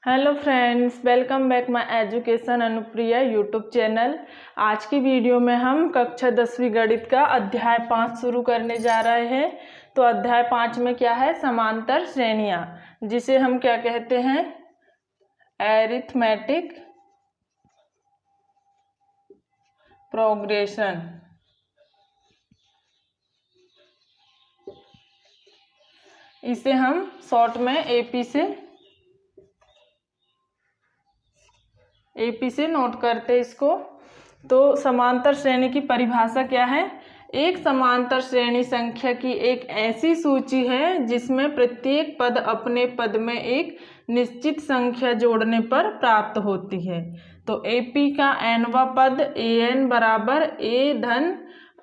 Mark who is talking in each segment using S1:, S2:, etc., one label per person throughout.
S1: Hello friends, welcome back my education Anupriya YouTube channel. आज की video में हम कक्षा 10वीं गणित का अध्याय 5 शुरू करने जा रहे हैं। तो अध्याय 5 में क्या है? समांतर श्रेणियां, जिसे हम क्या कहते हैं? Arithmetic progression. इसे हम शॉर्ट में एपी से नोट करते हैं इसको। तो समांतर श्रेणी की परिभाषा क्या है? एक समांतर श्रेणी संख्या की एक ऐसी सूची है जिसमें प्रत्येक पद अपने पद में एक निश्चित संख्या जोड़ने पर प्राप्त होती है। तो एपी का एनवा पद एन बराबर ए धन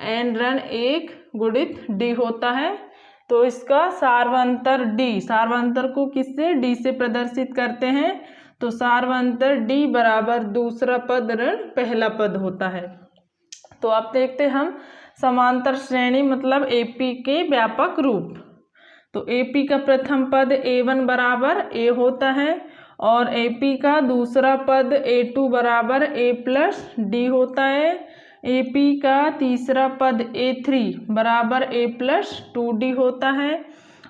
S1: एन ऋण 1 गुणित डी होता है। तो इसका सार्वंतर डी, सार्वंतर को किससे? डी से प्रदर्शित करते हैं। तो सार्वंतर डी बराबर दूसरा पद ऋण पहला पद होता है। तो आप देखते हैं हम समांतर श्रेणी मतलब एपी के व्यापक रूप। तो एपी का प्रथम पद ए1 बराबर ए होता है और एपी का दूसरा पद ए2 बराबर ए प्लस डी होता है। एपी का तीसरा पद ए3 बराबर ए प्लस 2डी होता है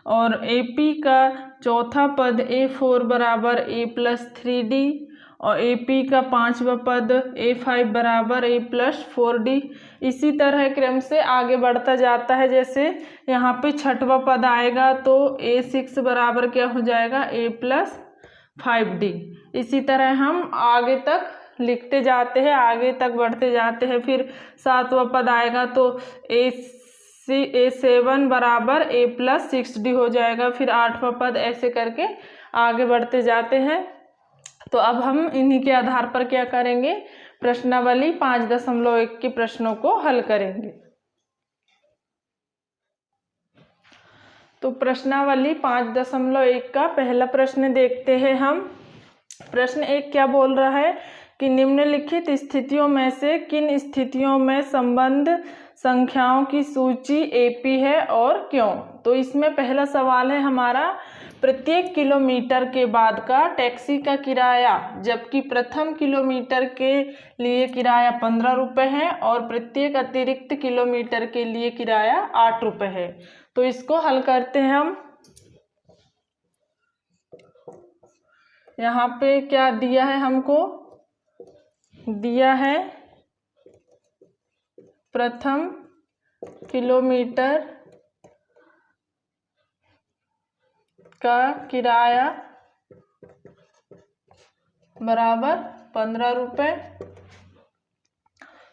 S1: और एपी का चौथा पद ए4 बराबर ए प्लस 3डी और एपी का पांचवा पद ए5 बराबर ए प्लस 4डी। इसी तरह क्रम से आगे बढ़ता जाता है। जैसे यहाँ पे छठवां पद आएगा तो ए6 बराबर क्या हो जाएगा? ए प्लस 5डी। इसी तरह हम आगे तक लिखते जाते हैं, आगे तक बढ़ते जाते हैं। फिर सातवां पद आएगा तो ए7 बराबर ए प्लस 6डी हो जाएगा। फिर आठवां पद, ऐसे करके आगे बढ़ते जाते हैं। तो अब हम इन्हीं के आधार पर क्या करेंगे? प्रश्नावली 5.1 के प्रश्नों को हल करेंगे। तो प्रश्नावली 5.1 का पहला प्रश्न देखते हैं हम। प्रश्न 1 क्या बोल रहा है कि निम्नलिखित स्थितियों में से किन स्थितियों में संबंध संख्याओं की सूची एपी है और क्यों? तो इसमें पहला सवाल है हमारा, प्रत्येक किलोमीटर के बाद का टैक्सी का किराया, जबकि प्रथम किलोमीटर के लिए किराया 15 रुपये है और प्रत्येक अतिरिक्त किलोमीटर के लिए किराया 8 रुपये है। तो इसको हल करते हैं हम। यहाँ पे क्या दिया है हमको? दिया है प्रथम किलोमीटर का किराया बराबर 15 रुपये।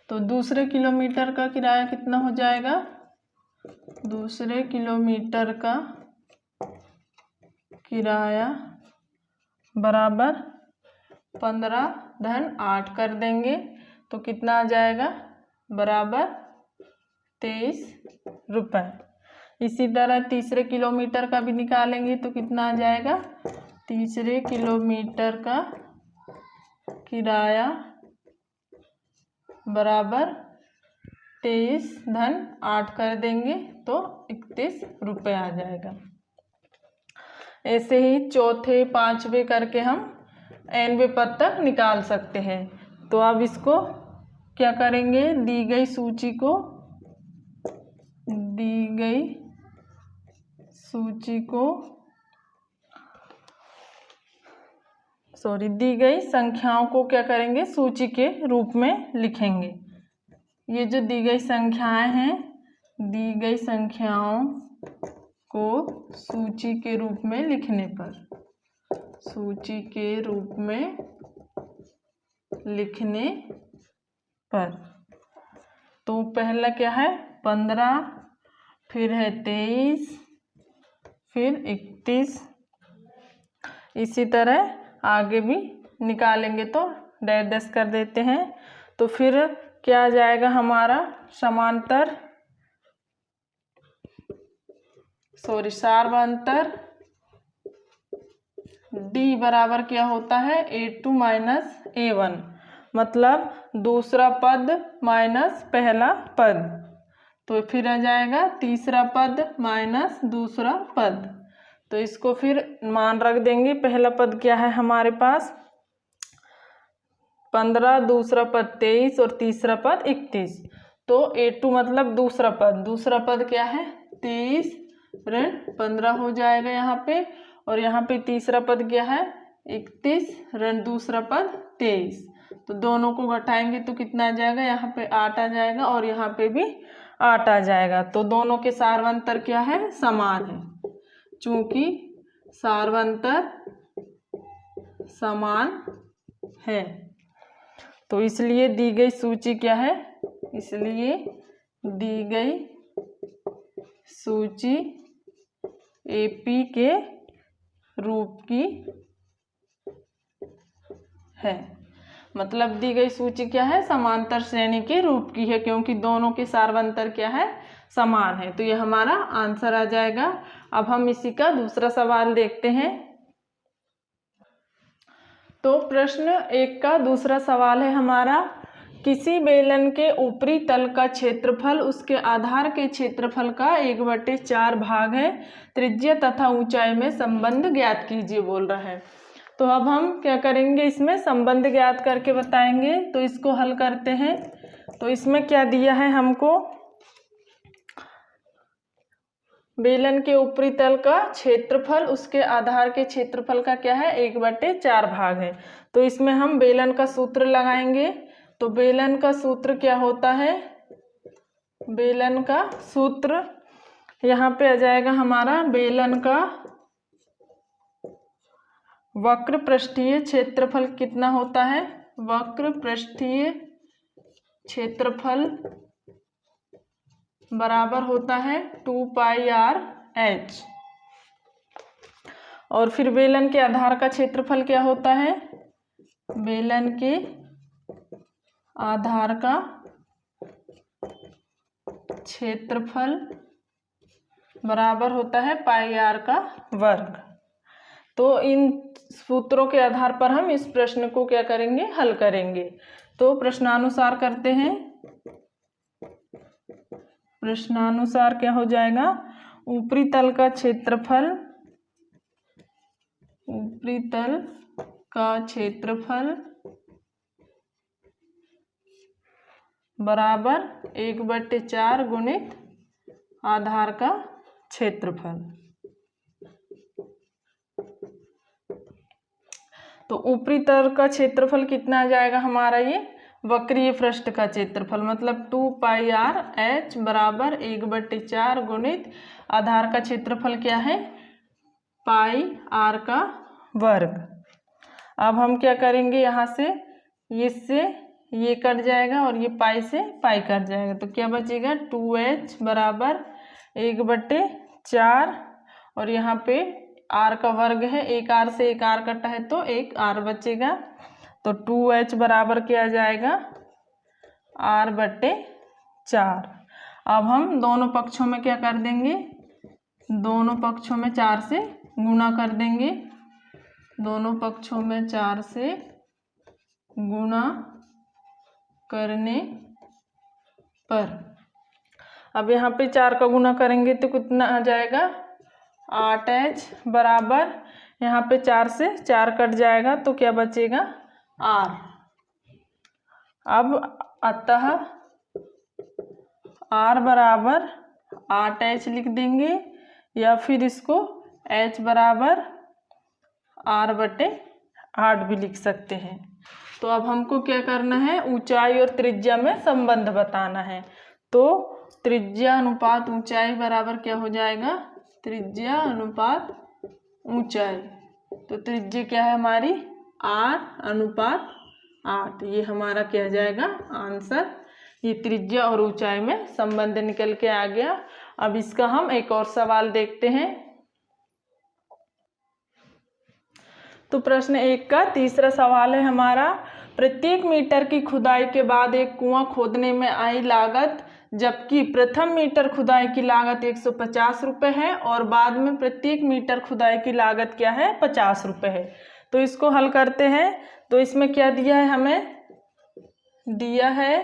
S1: तो दूसरे किलोमीटर का किराया कितना हो जाएगा? दूसरे किलोमीटर का किराया बराबर 15 धन 8 कर देंगे तो कितना आ जाएगा? बराबर 23 रुपये। इसी तरह तीसरे किलोमीटर का भी निकालेंगे तो कितना आ जाएगा? तीसरे किलोमीटर का किराया बराबर 23 धन 8 कर देंगे तो 31 रुपये आ जाएगा। ऐसे ही चौथे पांचवे करके हम nवें पद तक निकाल सकते हैं। तो अब इसको क्या करेंगे? दी गई सूची संख्याओं को क्या करेंगे? सूची के रूप में लिखेंगे। ये जो दी गई संख्याएं हैं, दी गई संख्याओं को सूची के रूप में लिखने पर, सूची के रूप में लिखने पर, तो पहला क्या है? 15, फिर है 23, फिर 31। इसी तरह आगे भी निकालेंगे तो डैश डैश कर देते हैं। तो फिर क्या आ जाएगा हमारा? सार्वंतर डी बराबर क्या होता है? A2 माइनस A1, मतलब दूसरा पद माइनस पहला पद। तो फिर आ जाएगा तीसरा पद माइनस दूसरा पद। तो इसको फिर मान रख देंगे। पहला पद क्या है हमारे पास 15, दूसरा पद 23 और तीसरा पद 31। तो A2 मतलब दूसरा पद क्या है 23 ऋण 15 हो जाएगा यहाँ पे, और यहाँ पे तीसरा पद क्या है 31 ऋण दूसरा पद 23। तो दोनों को घटाएंगे तो कितना आ जाएगा, यहाँ पे 8 आ जाएगा और यहाँ पे भी 8 आ जाएगा। तो दोनों के सार्वंतर क्या है, समान है। चूंकि सार्वंतर समान है तो इसलिए दी गई सूची क्या है, इसलिए दी गई सूची AP के रूप की है। मतलब दी गई सूची क्या है, समांतर श्रेणी के रूप की है, क्योंकि दोनों के सार्वंतर क्या है, समान है। तो ये हमारा आंसर आ जाएगा। अब हम इसी का दूसरा सवाल देखते हैं। तो प्रश्न 1 का दूसरा सवाल है हमारा, किसी बेलन के ऊपरी तल का क्षेत्रफल उसके आधार के क्षेत्रफल का 1/4 भाग है, त्रिज्या तथा ऊंचाई में संबंध ज्ञात कीजिए बोल रहा है। तो अब हम क्या करेंगे, इसमें संबंध ज्ञात करके बताएंगे। तो इसको हल करते हैं। तो इसमें क्या दिया है हमको, बेलन के ऊपरी तल का क्षेत्रफल उसके आधार के क्षेत्रफल का क्या है 1/4 भाग है। तो इसमें हम बेलन का सूत्र लगाएंगे। तो बेलन का सूत्र क्या होता है, बेलन का सूत्र यहाँ पे आ जाएगा हमारा, बेलन का वक्र पृष्ठीय क्षेत्रफल कितना होता है, वक्र पृष्ठीय क्षेत्रफल बराबर होता है 2πr/h। और फिर बेलन के आधार का क्षेत्रफल क्या होता है, बेलन के आधार का क्षेत्रफल बराबर होता है πr²। तो इन सूत्रों के आधार पर हम इस प्रश्न को क्या करेंगे, हल करेंगे। तो प्रश्नानुसार करते हैं। प्रश्नानुसार क्या हो जाएगा, ऊपरी तल का क्षेत्रफल, ऊपरी तल का क्षेत्रफल बराबर 1/4 गुणित आधार का क्षेत्रफल। तो ऊपरी तल का क्षेत्रफल कितना आ जाएगा हमारा, ये वक्रीय पृष्ठ का क्षेत्रफल, मतलब 2πr/h बराबर 1/4 गुणित आधार का क्षेत्रफल क्या है πr²। अब हम क्या करेंगे, यहाँ से इससे ये कट जाएगा और ये पाई से पाई कट जाएगा। तो क्या बचेगा 2h बराबर 1/4 और यहाँ पे r का वर्ग है, एक r से एक r कटा है तो एक r बचेगा। तो 2h बराबर क्या आ जाएगा r/4। अब हम दोनों पक्षों में क्या कर देंगे, दोनों पक्षों में 4 से गुणा कर देंगे, दोनों पक्षों में 4 से गुणा करने पर अब यहाँ पे 4 का गुणा करेंगे तो कितना आ जाएगा 8h बराबर, यहाँ पे 4 से 4 कट जाएगा तो क्या बचेगा r। अब अतः r बराबर 8h लिख देंगे या फिर इसको h बराबर r/8 भी लिख सकते हैं। तो अब हमको क्या करना है, ऊंचाई और त्रिज्या में संबंध बताना है। तो त्रिज्या अनुपात ऊंचाई बराबर क्या हो जाएगा, त्रिज्या अनुपात ऊंचाई। तो त्रिज्या क्या है हमारी r/8, ये हमारा क्या हो जाएगा आंसर। ये त्रिज्या और ऊंचाई में संबंध निकल के आ गया। अब इसका हम एक और सवाल देखते हैं। तो प्रश्न 1 का तीसरा सवाल है हमारा, प्रत्येक मीटर की खुदाई के बाद एक कुआं खोदने में आई लागत, जबकि प्रथम मीटर खुदाई की लागत 150 रुपये है और बाद में प्रत्येक मीटर खुदाई की लागत क्या है 50 रुपये है। तो इसको हल करते हैं। तो इसमें क्या दिया है, हमें दिया है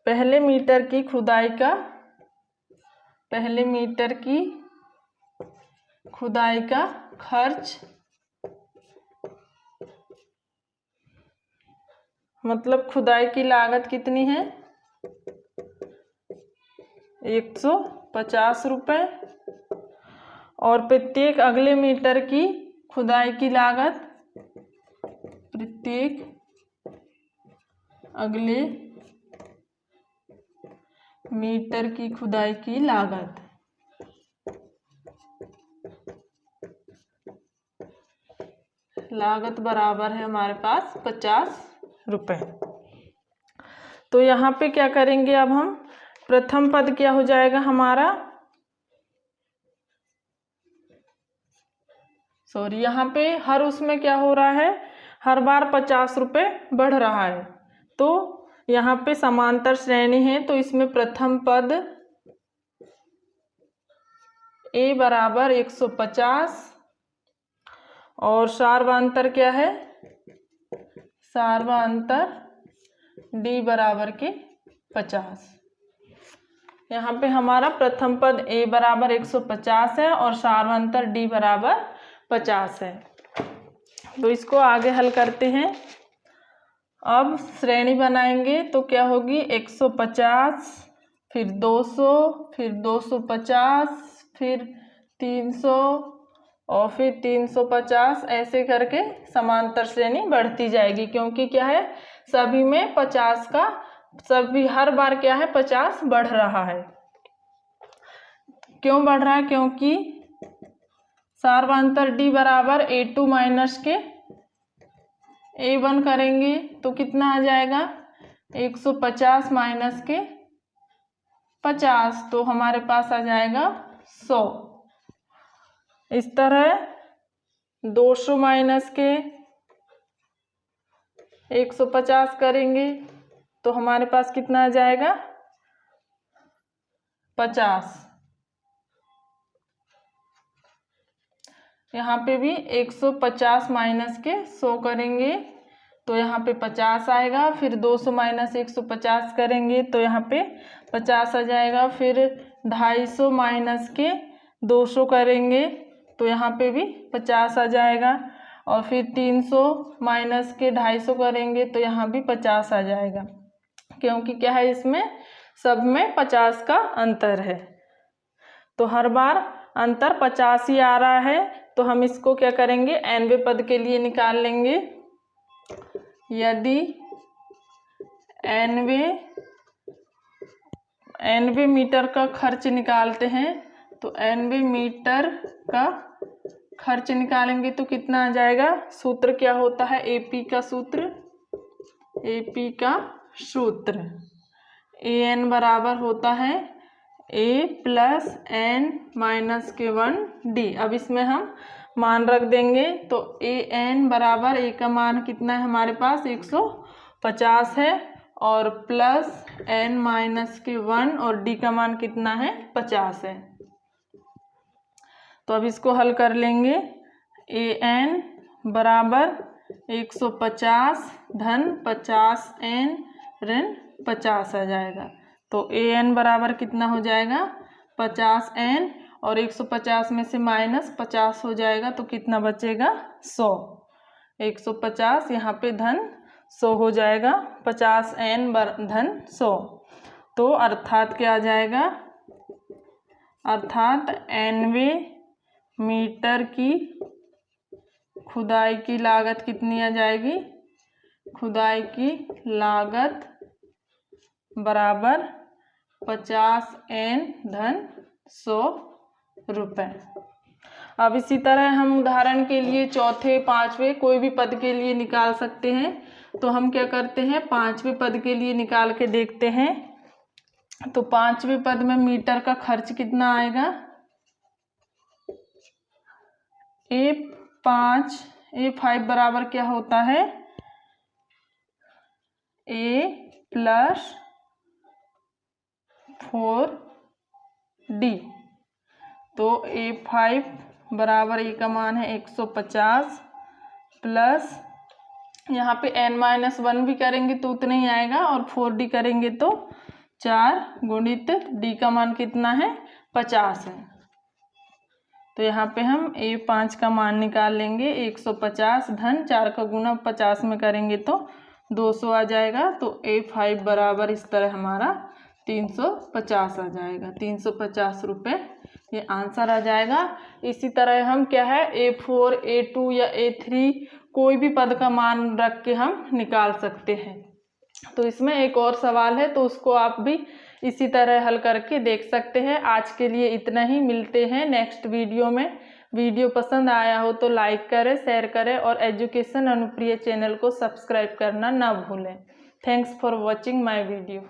S1: पहले मीटर की खुदाई का पहले मीटर की खुदाई का खर्च, मतलब खुदाई की लागत कितनी है 150 रुपये, और प्रत्येक अगले मीटर की खुदाई की लागत, प्रत्येक अगले मीटर की खुदाई की लागत बराबर है हमारे पास 50 रुपये। तो यहाँ पे क्या करेंगे, अब हम प्रथम पद क्या हो जाएगा हमारा, यहाँ पे हर उसमें क्या हो रहा है, हर बार 50 रुपये बढ़ रहा है। तो यहाँ पे समांतर श्रेणी है, तो इसमें प्रथम पद A बराबर 150 और सार्वंतर क्या है, सार्वंतर D बराबर के 50। यहाँ पे हमारा प्रथम पद A बराबर 150 है और सार्वंतर D बराबर 50 है। तो इसको आगे हल करते हैं। अब श्रेणी बनाएंगे तो क्या होगी, 150, फिर 200, फिर 250, फिर 300 और फिर 350, ऐसे करके समांतर श्रेणी बढ़ती जाएगी। क्योंकि क्या है, सभी में 50 का, सभी हर बार क्या है 50 बढ़ रहा है। क्यों बढ़ रहा है, क्योंकि सार्वंतर D बराबर A2 माइनस के A1 करेंगे तो कितना आ जाएगा 150 माइनस के 50, तो हमारे पास आ जाएगा 100। इस तरह 200 माइनस के 150 करेंगे तो हमारे पास कितना आ जाएगा 50। यहाँ पे भी 150 माइनस के 100 करेंगे तो यहाँ पे 50 आएगा। फिर 200 माइनस 150 करेंगे तो यहाँ पे 50 आ जाएगा। फिर 250 माइनस के 200 करेंगे तो यहाँ पे भी 50 आ जाएगा। और फिर 300 माइनस के 250 करेंगे तो यहाँ भी 50 आ जाएगा। क्योंकि क्या है, इसमें सब में 50 का अंतर है, तो हर बार अंतर 50 ही आ रहा है। तो हम इसको क्या करेंगे, nवें पद के लिए निकाल लेंगे। यदि nवें मीटर का खर्च निकालते हैं तो nवें मीटर का खर्च निकालेंगे तो कितना आ जाएगा। सूत्र क्या होता है, AP का सूत्र, AP का सूत्र AN बराबर होता है A प्लस N माइनस के 1D। अब इसमें हम मान रख देंगे तो AN बराबर A का मान कितना है हमारे पास 150 है और प्लस N माइनस के 1 और D का मान कितना है 50 है। तो अब इसको हल कर लेंगे। AN बराबर 150 धन 50N ऋण 50 आ जाएगा। तो AN बराबर कितना हो जाएगा 50N और 150 में से माइनस 50 हो जाएगा तो कितना बचेगा 100। 150 यहाँ पे धन 100 हो जाएगा, 50N धन 100। तो अर्थात क्या आ जाएगा, अर्थात nवें मीटर की खुदाई की लागत कितनी आ जाएगी, खुदाई की लागत बराबर 50N धन 100 रुपये। अब इसी तरह हम उदाहरण के लिए चौथे पांचवें कोई भी पद के लिए निकाल सकते हैं। तो हम क्या करते हैं, पांचवें पद के लिए निकाल के देखते हैं। तो पांचवें पद में मीटर का खर्च कितना आएगा, A5 बराबर क्या होता है A प्लस 4D। तो A5 बराबर A का मान है 150 प्लस यहाँ पे N-1 भी करेंगे तो उतना ही आएगा और 4D करेंगे तो 4 गुणित D का मान कितना है 50 है। तो यहाँ पे हम A5 का मान निकाल लेंगे। 150 धन 4 का गुना 50 में करेंगे तो 200 आ जाएगा। तो A5 बराबर इस तरह हमारा 350 आ जाएगा। 350 रुपये ये आंसर आ जाएगा। इसी तरह हम क्या है A4, A2 या A3 कोई भी पद का मान रख के हम निकाल सकते हैं। तो इसमें एक और सवाल है, तो उसको आप भी इसी तरह हल करके देख सकते हैं। आज के लिए इतना ही, मिलते हैं नेक्स्ट वीडियो में। वीडियो पसंद आया हो तो लाइक करें, शेयर करें और एजुकेशन अनुप्रिय चैनल को सब्सक्राइब करना ना भूलें। Thanks for watching my video.